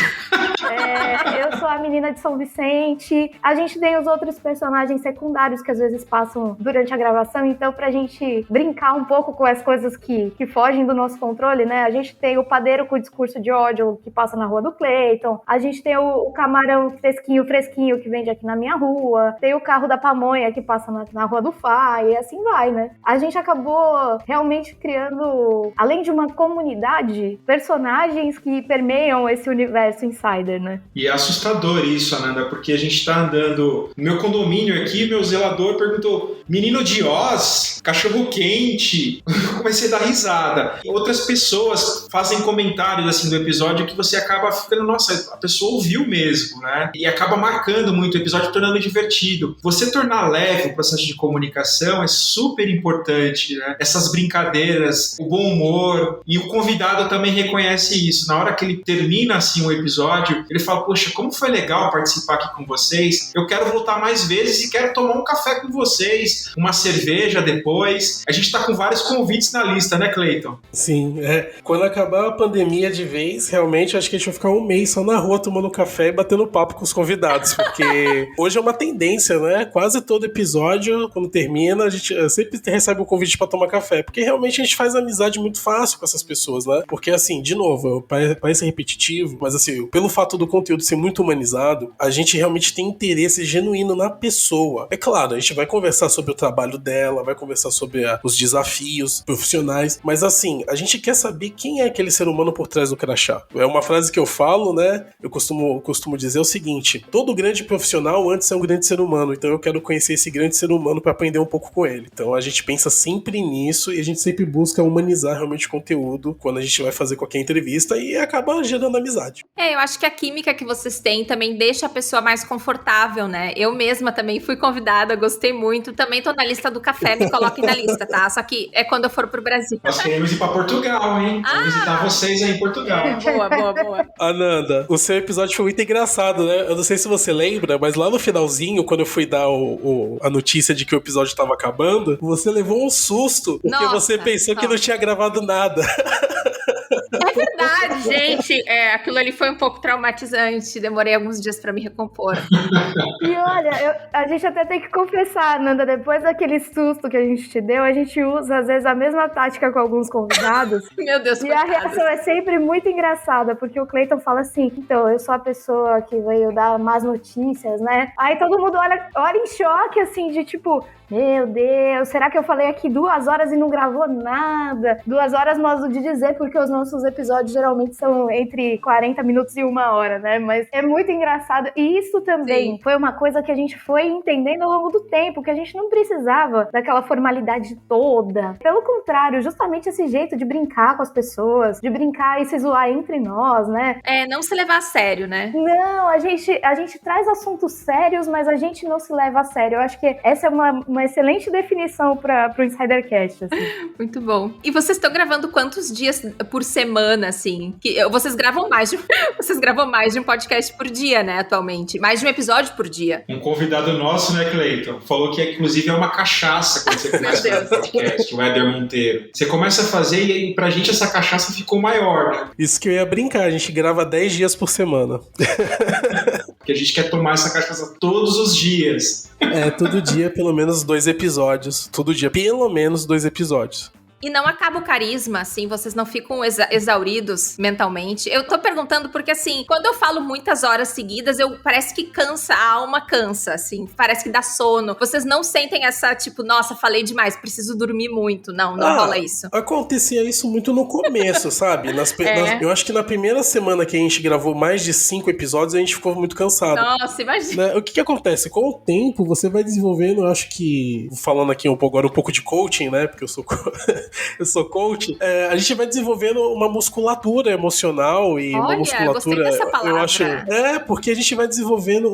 Eu sou a menina de São Vicente. A gente tem os outros personagens secundários que às vezes passam durante a gravação, então pra gente brincar um pouco com as coisas que fogem do nosso controle, né? A gente tem o padeiro com o discurso de ódio que passa na rua do Clayton, a gente tem o camarão fresquinho que vende aqui na minha rua, tem o carro da pamonha que passa na rua do Fá, e assim vai, né? A gente acabou realmente criando, além de uma comunidade, personagens que permeiam esse universo Insider, né? E é assustador isso, Ananda, porque a gente tá andando no meu condomínio aqui, meu zelador perguntou: menino de Oz? Cachorro quente? Comecei a dar risada. Outras pessoas fazem comentários assim do episódio que você acaba ficando, nossa, a pessoa ouviu mesmo, né? E acaba marcando muito o episódio, tornando divertido. Você tornar leve o processo de comunicação é super importante, né? Essas brincadeiras, o bom humor, e o convidado também reconhece isso. Na hora que ele termina assim o episódio, ele fala: poxa, como foi legal participar aqui com vocês, eu quero voltar mais vezes e quero tomar um café com vocês, uma cerveja depois. A gente tá com vários convites na lista, né, Clayton? Sim, quando acabar a pandemia de vez, realmente acho que a gente vai ficar um mês só na rua tomando café e batendo papo com os convidados, porque hoje é uma tendência, né? Quase todo episódio, quando termina, a gente sempre recebe um convite pra tomar café, porque realmente a gente faz amizade muito fácil com essas pessoas, né? Porque assim, de novo, parece repetitivo, mas assim, pelo fato do conteúdo ser muito humanizado, a gente realmente tem interesse genuíno na pessoa. É claro, a gente vai conversar sobre o trabalho dela, vai conversar sobre os desafios profissionais, mas assim, a gente quer saber quem é aquele ser humano por trás do crachá. É uma frase que eu falo, né? Eu costumo dizer o seguinte: todo grande profissional antes é um grande ser humano, então eu quero conhecer esse grande ser humano para aprender um pouco com ele. Então a gente pensa sempre nisso e a gente sempre busca humanizar realmente o conteúdo quando a gente vai fazer qualquer entrevista, e acaba gerando amizade. Eu acho que a química que vocês têm também deixa a pessoa mais confortável, né? Eu mesma também fui convidada, gostei muito. Também tô na lista do café, me coloquem na lista, tá? Só que é quando eu for pro Brasil. Nós queremos ir pra Portugal, hein? Vamos visitar vocês aí em Portugal. Boa. Ananda, o seu episódio foi muito engraçado, né? Eu não sei se você lembra, mas lá no finalzinho, quando eu fui dar a notícia de que o episódio tava acabando, você levou um susto, porque você pensou que não tinha gravado nada. É verdade, gente. Aquilo ali foi um pouco traumatizante. Demorei alguns dias pra me recompor. E olha, a gente até tem que confessar, Nanda, depois daquele susto que a gente te deu, a gente usa, às vezes, a mesma tática com alguns convidados. Meu Deus, e a reação é sempre muito engraçada, porque o Clayton fala assim: então, eu sou a pessoa que veio dar más notícias, né? Aí todo mundo olha em choque, assim, de tipo: meu Deus, será que eu falei aqui 2 horas e não gravou nada? 2 horas, modo de dizer, porque os nossos episódios geralmente são entre 40 minutos e 1 hora, né? Mas é muito engraçado. E isso também foi uma coisa que a gente foi entendendo ao longo do tempo, que a gente não precisava daquela formalidade toda. Pelo contrário, justamente esse jeito de brincar com as pessoas, de brincar e se zoar entre nós, né? Não se levar a sério, né? Não, a gente traz assuntos sérios, mas a gente não se leva a sério. Eu acho que essa é uma excelente definição para o Insidercast, assim. Muito bom. E vocês estão gravando quantos dias por semana? semana, assim? Vocês gravam mais de um podcast por dia, né, atualmente? Mais de um episódio por dia. Um convidado nosso, né, Cleiton, falou que, inclusive, é uma cachaça quando você começa a fazer podcast, o Éder Monteiro. Você começa a fazer e pra gente essa cachaça ficou maior, né? Isso que eu ia brincar, a gente grava 10 dias por semana. Porque a gente quer tomar essa cachaça todos os dias. Todo dia pelo menos 2 episódios. Todo dia pelo menos 2 episódios. E não acaba o carisma, assim, vocês não ficam exauridos mentalmente. Eu tô perguntando porque, assim, quando eu falo muitas horas seguidas, parece que cansa, a alma cansa, assim, parece que dá sono. Vocês não sentem essa, tipo, nossa, falei demais, preciso dormir muito. Não rola isso. Acontecia isso muito no começo, sabe? Eu acho que na primeira semana que a gente gravou mais de 5 episódios, a gente ficou muito cansado. Nossa, imagina. Né? O que acontece? Com o tempo, você vai desenvolvendo, eu acho que, falando aqui agora um pouco de coaching, né? Porque eu sou coach, a gente vai desenvolvendo uma musculatura emocional e uma musculatura. Gostei dessa palavra. Eu acho. Porque a gente vai desenvolvendo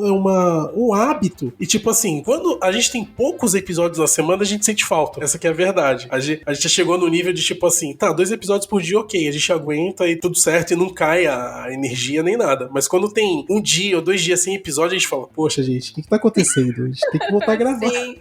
um hábito. E tipo assim, quando a gente tem poucos episódios na semana, a gente sente falta. Essa que é a verdade. A gente já chegou no nível de tipo assim, 2 episódios por dia, ok, a gente aguenta e tudo certo e não cai a energia nem nada. Mas quando tem 1 dia ou 2 dias sem episódio, a gente fala, poxa, gente, o que tá acontecendo? A gente tem que voltar a gravar. Sim.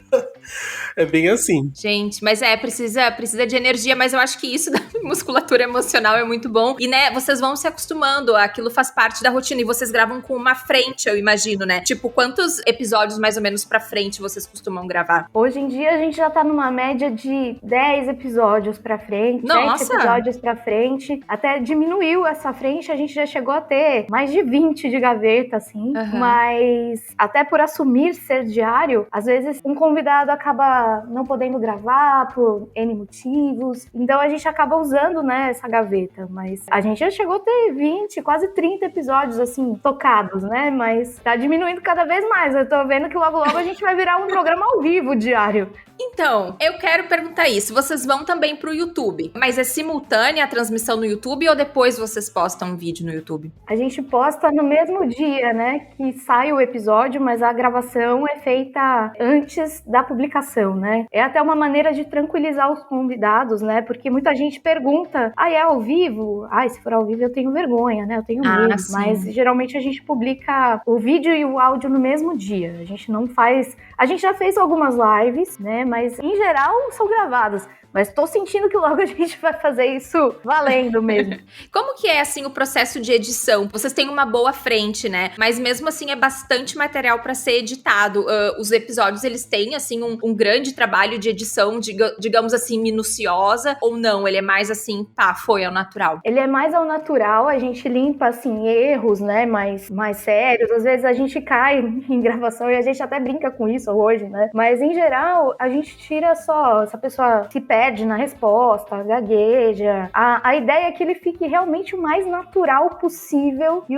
É bem assim. Gente, mas precisa de energia, mas eu acho que isso da musculatura emocional é muito bom. E, né, vocês vão se acostumando, aquilo faz parte da rotina. E vocês gravam com uma frente, eu imagino, né? Tipo, quantos episódios mais ou menos pra frente vocês costumam gravar? Hoje em dia a gente já tá numa média de 10 episódios pra frente, 7 episódios pra frente. Até diminuiu essa frente, a gente já chegou a ter mais de 20 de gaveta, assim. Uhum. Mas até por assumir ser diário, às vezes um convidado acaba não podendo gravar por N motivos. Então a gente acaba usando, né, essa gaveta. Mas a gente já chegou a ter 20, quase 30 episódios, assim, tocados, né? Mas tá diminuindo cada vez mais. Eu tô vendo que logo a gente vai virar um programa ao vivo diário. Então, eu quero perguntar isso. Vocês vão também pro YouTube, mas é simultânea a transmissão no YouTube ou depois vocês postam um vídeo no YouTube? A gente posta no mesmo dia, né, que sai o episódio, mas a gravação é feita antes da publicação, né? É até uma maneira de tranquilizar os convidados, né? Porque muita gente pergunta, é ao vivo? Se for ao vivo eu tenho vergonha, né? Eu tenho medo. Sim. Mas geralmente a gente publica o vídeo e o áudio no mesmo dia. A gente não faz... A gente já fez algumas lives, né? Mas em geral são gravadas. Mas tô sentindo que logo a gente vai fazer isso valendo mesmo. Como que é, assim, o processo de edição? Vocês têm uma boa frente, né? Mas mesmo assim é bastante material pra ser editado. Os episódios, eles têm, assim, um grande trabalho de edição, digamos assim, minuciosa, ou não? Ele é mais assim, foi ao natural? Ele é mais ao natural, a gente limpa, assim, erros, né, mais sérios. Às vezes a gente cai em gravação e a gente até brinca com isso hoje, né? Mas, em geral, a gente tira só essa pessoa se perde na resposta, gagueja. A ideia é que ele fique realmente o mais natural possível e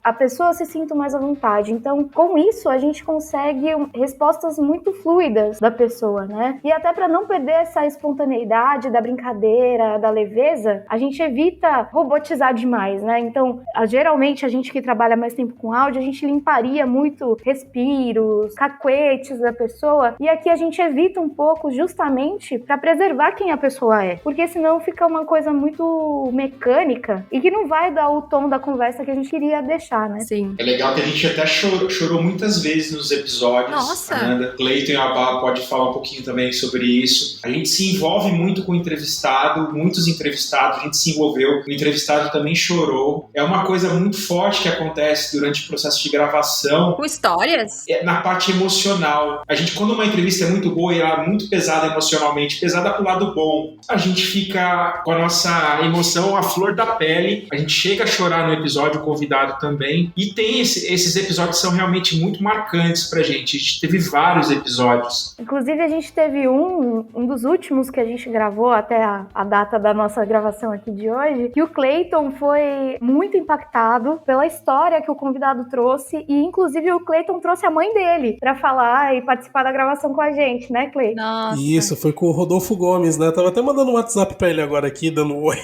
a pessoa se sinta mais à vontade. Então, com isso, a gente consegue respostas muito fluidas da pessoa, né? E até para não perder essa espontaneidade da brincadeira, da leveza, a gente evita robotizar demais, né? Então, geralmente, a gente que trabalha mais tempo com áudio, a gente limparia muito respiros, cacuetes da pessoa, e aqui a gente evita um pouco justamente para preservar quem a pessoa é, porque senão fica uma coisa muito mecânica e que não vai dar o tom da conversa que a gente queria deixar, né? Sim. É legal que a gente até chorou muitas vezes nos episódios. Nossa! A Cleiton e a Bá pode falar um pouquinho também sobre isso. A gente se envolve muito com o entrevistado, muitos entrevistados, a gente se envolveu, o entrevistado também chorou. É uma coisa muito forte que acontece durante o processo de gravação. Com histórias? Na parte emocional. A gente, quando uma entrevista é muito boa e ela é muito pesada emocionalmente, pesada pro lado bom, a gente fica com a nossa emoção à flor da pele, a gente chega a chorar no episódio, o convidado também, e tem esses episódios são realmente muito marcantes pra gente. A gente teve vários episódios. Inclusive a gente teve um dos últimos que a gente gravou até a data da nossa gravação aqui de hoje, que o Cleiton foi muito impactado pela história que o convidado trouxe, e inclusive o Cleiton trouxe a mãe dele pra falar e participar da gravação com a gente, né, Cleiton? Nossa. Isso, foi com o Rodolfo Gomes, né? Tava até mandando um WhatsApp pra ele agora aqui, dando um oi.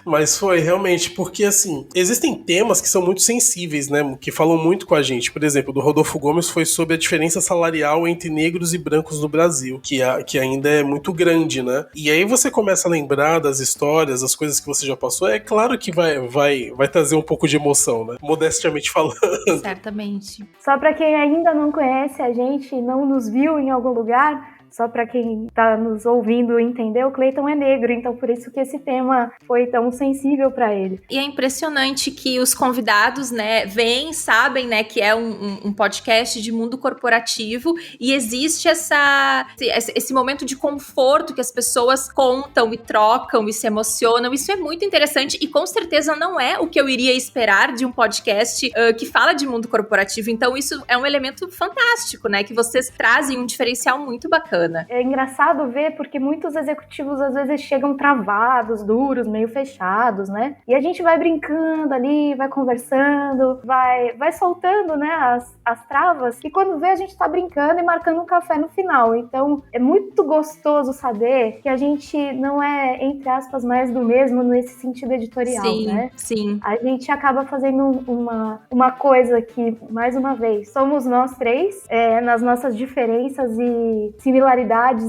Mas foi realmente porque, assim, existem temas que são muito sensíveis, né? Que falam muito com a gente. Por exemplo, do Rodolfo Gomes foi sobre a diferença salarial entre negros e brancos no Brasil, que ainda é muito grande, né? E aí você começa a lembrar das histórias, das coisas que você já passou, é claro que vai trazer um pouco de emoção, né? Modestamente falando. Certamente. Só para quem ainda não conhece a gente e não nos viu em algum lugar, só para quem está nos ouvindo entender, o Clayton é negro, então por isso que esse tema foi tão sensível para ele. E é impressionante que os convidados, né, vêm, sabem, né, que é um podcast de mundo corporativo e existe esse momento de conforto que as pessoas contam e trocam e se emocionam. Isso é muito interessante e com certeza não é o que eu iria esperar de um podcast que fala de mundo corporativo. Então isso é um elemento fantástico, né, que vocês trazem um diferencial muito bacana. É engraçado ver porque muitos executivos às vezes chegam travados, duros, meio fechados, né? E a gente vai brincando ali, vai conversando, vai soltando, né, as travas. E quando vê, a gente tá brincando e marcando um café no final. Então, é muito gostoso saber que a gente não é, entre aspas, mais do mesmo nesse sentido editorial, sim, né? Sim. A gente acaba fazendo uma coisa que, mais uma vez, somos nós três, nas nossas diferenças e similaridades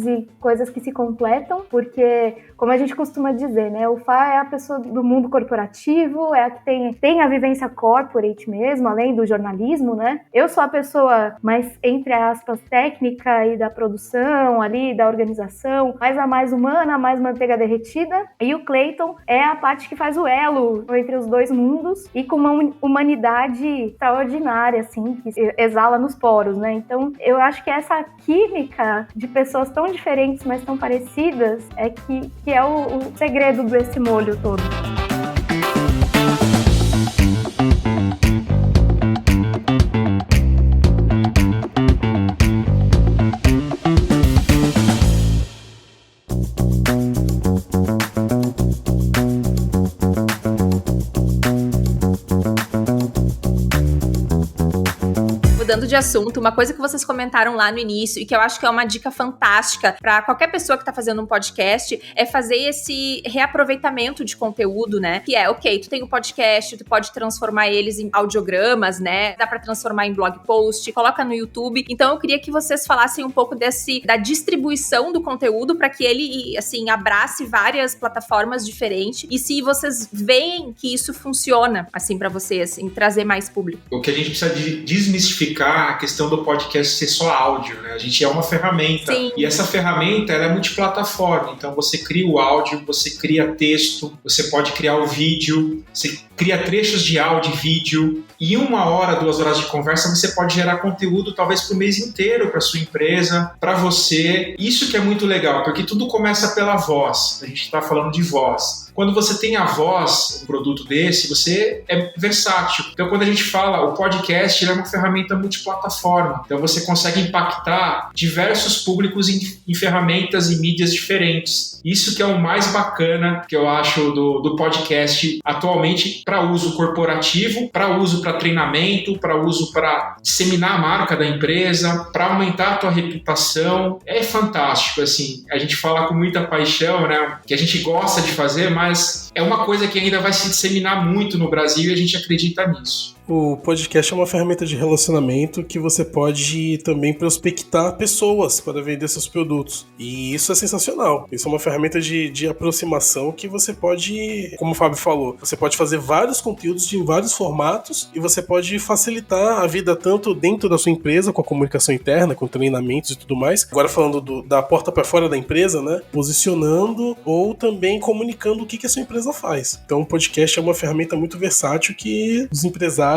e coisas que se completam, porque, como a gente costuma dizer, né, o Fá é a pessoa do mundo corporativo, é a que tem a vivência corporate mesmo, além do jornalismo, né? Eu sou a pessoa mais, entre aspas, técnica e da produção ali, da organização, a mais humana, mais manteiga derretida, e o Clayton é a parte que faz o elo entre os dois mundos e com uma humanidade extraordinária, assim, que exala nos poros, né? Então, eu acho que essa química de pessoas tão diferentes, mas tão parecidas, é que é o segredo desse molho todo. Mudando de assunto, uma coisa que vocês comentaram lá no início e que eu acho que é uma dica fantástica para qualquer pessoa que tá fazendo um podcast é fazer esse reaproveitamento de conteúdo, né? Que é, ok, tu tem um podcast, tu pode transformar eles em audiogramas, né? Dá para transformar em blog post, coloca no YouTube. Então eu queria que vocês falassem um pouco da distribuição do conteúdo para que ele, assim, abrace várias plataformas diferentes e se vocês veem que isso funciona, assim, para vocês, em trazer mais público. O que a gente precisa desmistificar a questão do podcast ser só áudio, né? A gente é uma ferramenta. Sim. E essa ferramenta, ela é multiplataforma. Então você cria o áudio, você cria texto, você pode criar o vídeo, você cria trechos de áudio e vídeo. E 1 hora, 2 horas de conversa, você pode gerar conteúdo talvez para o mês inteiro, para sua empresa, para você. Isso que é muito legal, porque tudo começa pela voz. A gente está falando de voz. Quando você tem a voz, um produto desse, você é versátil. Então, quando a gente fala, o podcast ele é uma ferramenta multiplataforma. Então, você consegue impactar diversos públicos em ferramentas e mídias diferentes. Isso que é o mais bacana que eu acho do podcast atualmente para uso corporativo, para uso para treinamento, para uso para disseminar a marca da empresa, para aumentar a tua reputação. É fantástico, assim. A gente fala com muita paixão, né? Que a gente gosta de fazer, mas é uma coisa que ainda vai se disseminar muito no Brasil e a gente acredita nisso. O podcast é uma ferramenta de relacionamento que você pode também prospectar pessoas para vender seus produtos. E isso é sensacional. Isso é uma ferramenta de aproximação que você pode, como o Fábio falou, você pode fazer vários conteúdos em vários formatos e você pode facilitar a vida tanto dentro da sua empresa, com a comunicação interna, com treinamentos e tudo mais. Agora falando da porta para fora da empresa, né? Posicionando ou também comunicando o que a sua empresa faz. Então o podcast é uma ferramenta muito versátil que os empresários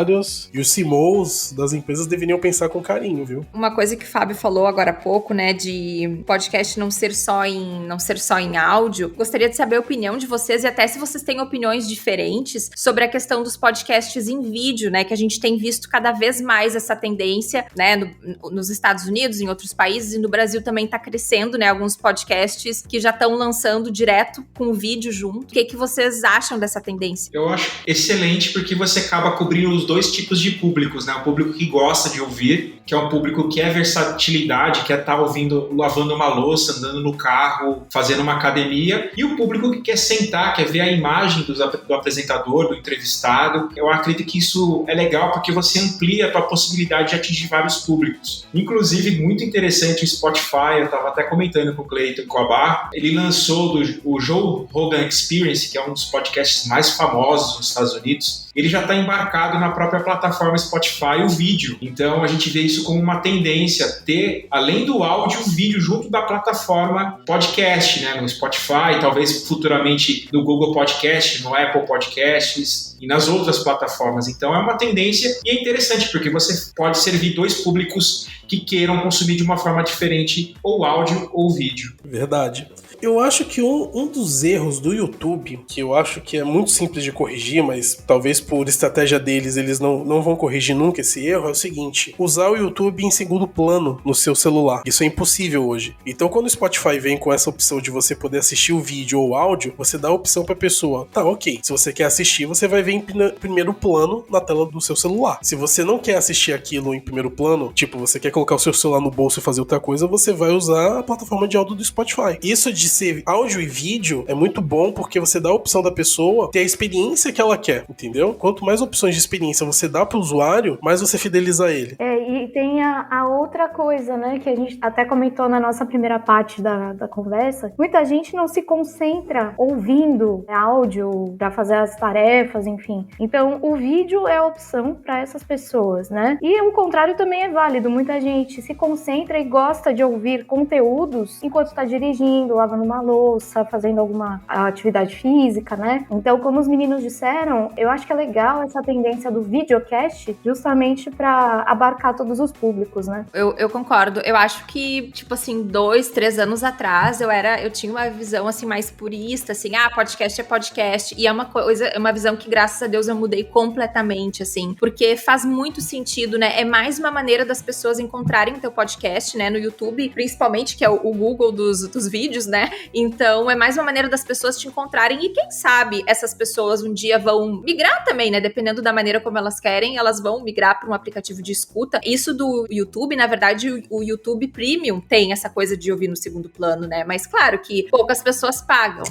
e os CMOs das empresas deveriam pensar com carinho, viu? Uma coisa que o Fábio falou agora há pouco, né, de podcast não ser só em áudio, gostaria de saber a opinião de vocês e até se vocês têm opiniões diferentes sobre a questão dos podcasts em vídeo, né, que a gente tem visto cada vez mais essa tendência, né, nos Estados Unidos, em outros países e no Brasil também tá crescendo, né, alguns podcasts que já estão lançando direto com o vídeo junto. O que vocês acham dessa tendência? Eu acho excelente porque você acaba cobrindo os dois tipos de públicos, né? O público que gosta de ouvir, que é um público que é versatilidade, que é estar ouvindo, lavando uma louça, andando no carro, fazendo uma academia, e o público que quer sentar, quer ver a imagem do apresentador, do entrevistado. Eu acredito que isso é legal porque você amplia a tua possibilidade de atingir vários públicos. Inclusive, muito interessante o Spotify, eu estava até comentando com o Cleiton e com a Bar, ele lançou o Joe Rogan Experience, que é um dos podcasts mais famosos nos Estados Unidos. Ele já está embarcado na própria plataforma Spotify, o vídeo. Então, a gente vê isso como uma tendência, ter, além do áudio, o vídeo junto da plataforma podcast, né? No Spotify, talvez futuramente no Google Podcast, no Apple Podcasts e nas outras plataformas. Então, é uma tendência e é interessante, porque você pode servir dois públicos que queiram consumir de uma forma diferente, ou áudio ou vídeo. Verdade. Eu acho que um dos erros do YouTube, que eu acho que é muito simples de corrigir, mas talvez por estratégia deles eles não vão corrigir nunca esse erro, é o seguinte: usar o YouTube em segundo plano no seu celular. Isso é impossível hoje. Então, quando o Spotify vem com essa opção de você poder assistir o vídeo ou o áudio, você dá a opção pra pessoa, tá, ok, se você quer assistir, você vai ver em primeiro plano na tela do seu celular. Se você não quer assistir aquilo em primeiro plano, tipo, você quer colocar o seu celular no bolso e fazer outra coisa, você vai usar a plataforma de áudio do Spotify. Isso de ser áudio e vídeo é muito bom porque você dá a opção da pessoa ter a experiência que ela quer, entendeu? Quanto mais opções de experiência você dá pro usuário, mais você fideliza ele. E tem a outra coisa, né, que a gente até comentou na nossa primeira parte da conversa. Muita gente não se concentra ouvindo áudio para fazer as tarefas, enfim. Então, o vídeo é a opção para essas pessoas, né? E o contrário também é válido. Muita gente se concentra e gosta de ouvir conteúdos enquanto está dirigindo, lavando uma louça, fazendo alguma atividade física, né? Então, como os meninos disseram, eu acho que é legal essa tendência do videocast justamente para abarcar todos os públicos, né? Eu concordo. Eu acho que, tipo assim, 2, 3 anos atrás, eu tinha uma visão, assim, mais purista, assim, podcast é podcast, e é uma visão que, graças a Deus, eu mudei completamente, assim, porque faz muito sentido, né? É mais uma maneira das pessoas encontrarem o teu podcast, né, no YouTube, principalmente, que é o Google dos vídeos, né? Então, é mais uma maneira das pessoas te encontrarem e, quem sabe, essas pessoas um dia vão migrar também, né? Dependendo da maneira como elas querem, elas vão migrar para um aplicativo de escuta. Isso do YouTube, na verdade, o YouTube Premium tem essa coisa de ouvir no segundo plano, né? Mas, claro que poucas pessoas pagam.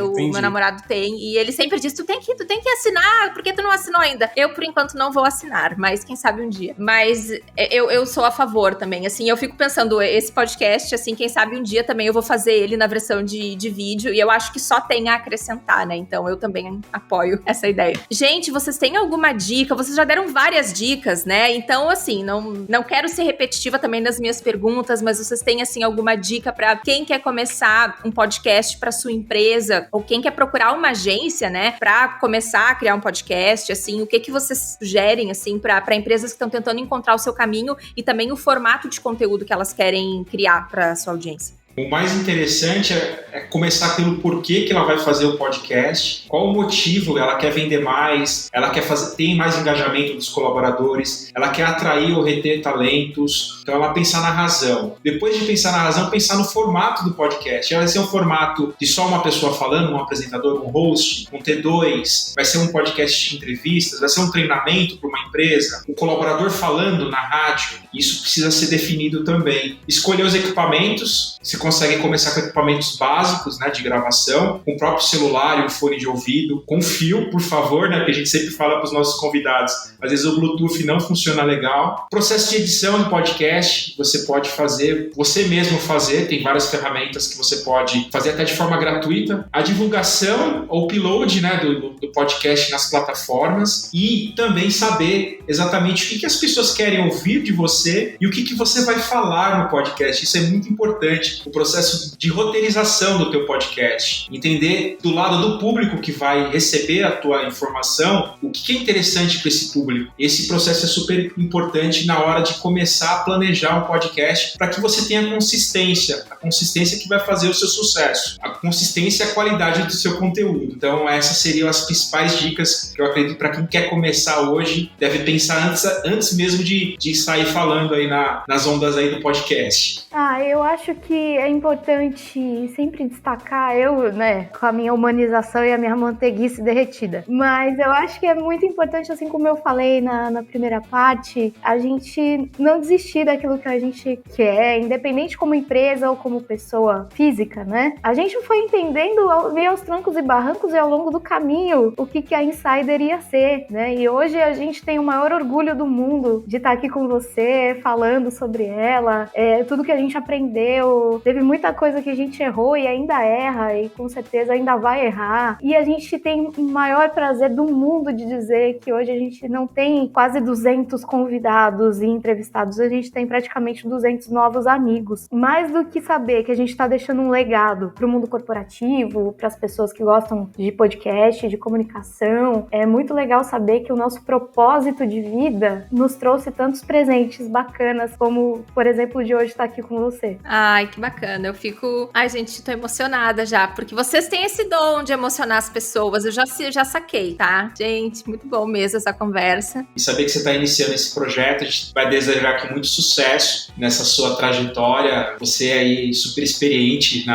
O meu namorado tem, e ele sempre diz, tu tem que assinar, por que tu não assinou ainda? Eu, por enquanto, não vou assinar, mas quem sabe um dia. Mas eu sou a favor também, assim, eu fico pensando, esse podcast, assim, quem sabe um dia também eu vou fazer ele na versão de vídeo, e eu acho que só tem a acrescentar, né? Então eu também apoio essa ideia. Gente, vocês têm alguma dica? Vocês já deram várias dicas, né? Então, assim, não quero ser repetitiva também nas minhas perguntas, mas vocês têm, assim, alguma dica para quem quer começar um podcast para sua empresa, ou quem quer procurar uma agência, né, para começar a criar um podcast, assim, o que vocês sugerem, assim, para empresas que estão tentando encontrar o seu caminho e também o formato de conteúdo que elas querem criar para sua audiência? O mais interessante é começar pelo porquê que ela vai fazer o podcast, qual o motivo, ela quer vender mais, ela quer ter mais engajamento dos colaboradores, ela quer atrair ou reter talentos, então ela pensar na razão. Depois de pensar na razão, pensar no formato do podcast. Vai ser um formato de só uma pessoa falando, um apresentador, um host, um T2, vai ser um podcast de entrevistas, vai ser um treinamento para uma empresa, um colaborador falando na rádio, isso precisa ser definido também. Escolher os equipamentos, se consegue começar com equipamentos básicos, né, de gravação, com o próprio celular e um fone de ouvido, com fio, por favor, né, porque a gente sempre fala para os nossos convidados, às vezes o Bluetooth não funciona legal. Processo de edição do podcast, você pode fazer, você mesmo fazer, tem várias ferramentas que você pode fazer até de forma gratuita. A divulgação ou upload, né, do podcast nas plataformas e também saber exatamente o que as pessoas querem ouvir de você e o que você vai falar no podcast. Isso é muito importante. O processo de roteirização do teu podcast, entender do lado do público que vai receber a tua informação, o que é interessante para esse público. Esse processo é super importante na hora de começar a planejar um podcast para que você tenha consistência, a consistência que vai fazer o seu sucesso, a consistência e a qualidade do seu conteúdo. Então essas seriam as principais dicas que eu acredito para quem quer começar hoje, deve pensar antes mesmo de sair falando aí nas ondas aí do podcast. Eu acho que é importante sempre destacar, eu, né, com a minha humanização e a minha manteiguice derretida, mas eu acho que é muito importante, assim como eu falei na primeira parte, a gente não desistir daquilo que a gente quer, independente como empresa ou como pessoa física, né? A gente foi entendendo meio aos trancos e barrancos e ao longo do caminho o que a Insider ia ser, né? E hoje a gente tem o maior orgulho do mundo de estar aqui com você, falando sobre ela, tudo que a gente aprendeu. Teve muita coisa que a gente errou e ainda erra, e com certeza ainda vai errar. E a gente tem o maior prazer do mundo de dizer que hoje a gente não tem quase 200 convidados e entrevistados, a gente tem praticamente 200 novos amigos. Mais do que saber que a gente está deixando um legado para o mundo corporativo, para as pessoas que gostam de podcast, de comunicação, é muito legal saber que o nosso propósito de vida nos trouxe tantos presentes bacanas, como, por exemplo, o de hoje estar aqui com você. Ai, que bacana. Eu fico... Ai, gente, tô emocionada já, porque vocês têm esse dom de emocionar as pessoas. Eu já saquei, tá? Gente, muito bom mesmo essa conversa. E saber que você está iniciando esse projeto, a gente vai desejar aqui muito sucesso nessa sua trajetória. Você aí super experiente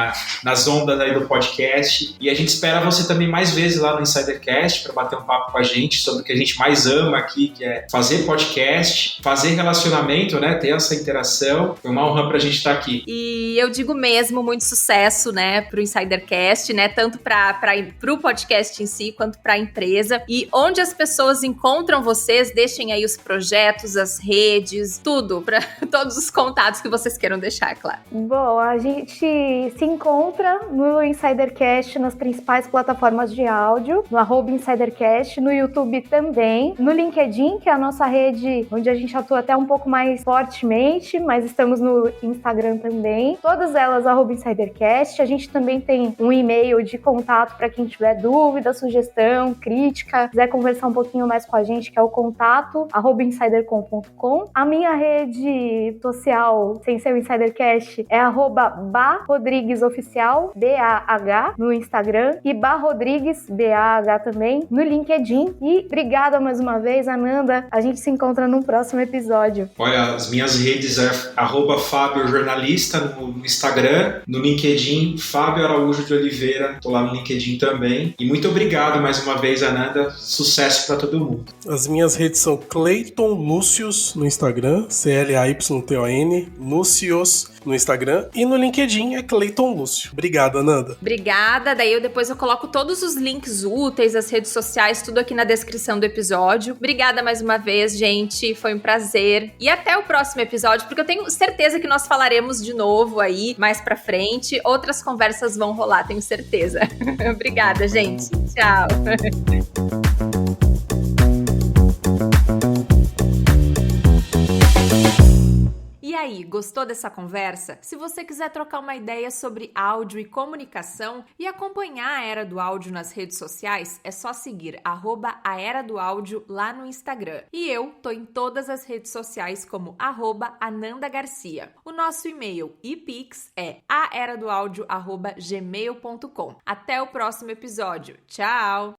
nas ondas aí do podcast. E a gente espera você também mais vezes lá no Insidercast para bater um papo com a gente sobre o que a gente mais ama aqui, que é fazer podcast, fazer relacionamento, né? Ter essa interação. Foi uma honra pra gente estar aqui. E eu digo mesmo, muito sucesso, né, pro Insidercast, né? Tanto pro podcast em si, quanto pra empresa. E onde as pessoas encontram vocês, deixem aí os projetos, as redes, tudo, para todos os contatos que vocês queiram deixar, claro. Bom, a gente se encontra no Insidercast nas principais plataformas de áudio, no @Insidercast, no YouTube também, no LinkedIn, que é a nossa rede onde a gente atua até um pouco mais fortemente, mas estamos no Instagram também. Todas elas @Insidercast. A gente também tem um e-mail de contato para quem tiver dúvida, sugestão, crítica, quiser conversar um pouquinho mais com a gente, que é o contato@insidercom.com. A minha rede social, sem ser o Insidercast, é @BaRodriguesOficial, BAH, no Instagram, e BaRodrigues, BAH também, no LinkedIn. E obrigada mais uma vez, Ananda. A gente se encontra num próximo episódio. Olha, as minhas redes é @Fábio Jornalista no Instagram, no LinkedIn, Fábio Araújo de Oliveira, tô lá no LinkedIn também. E muito obrigado mais uma vez, Ananda. Sucesso para todo mundo. As minhas redes são Clayton Lúcius no Instagram, CLAYTON, Lúcius no Instagram, e no LinkedIn é Clayton Lúcio. Obrigado, Ananda. Obrigada, daí depois eu coloco todos os links úteis, as redes sociais, tudo aqui na descrição do episódio. Obrigada mais uma vez, gente, foi um prazer. E até o próximo episódio, porque eu tenho certeza que nós falaremos de novo aí, mais pra frente. Outras conversas vão rolar, tenho certeza. Obrigada, gente. Tchau. E aí, gostou dessa conversa? Se você quiser trocar uma ideia sobre áudio e comunicação e acompanhar a Era do Áudio nas redes sociais, é só seguir @a Era do Áudio lá no Instagram. E eu tô em todas as redes sociais como @Ananda Garcia. O nosso e-mail e Pix é aeradoaudio@gmail.com. Até o próximo episódio. Tchau!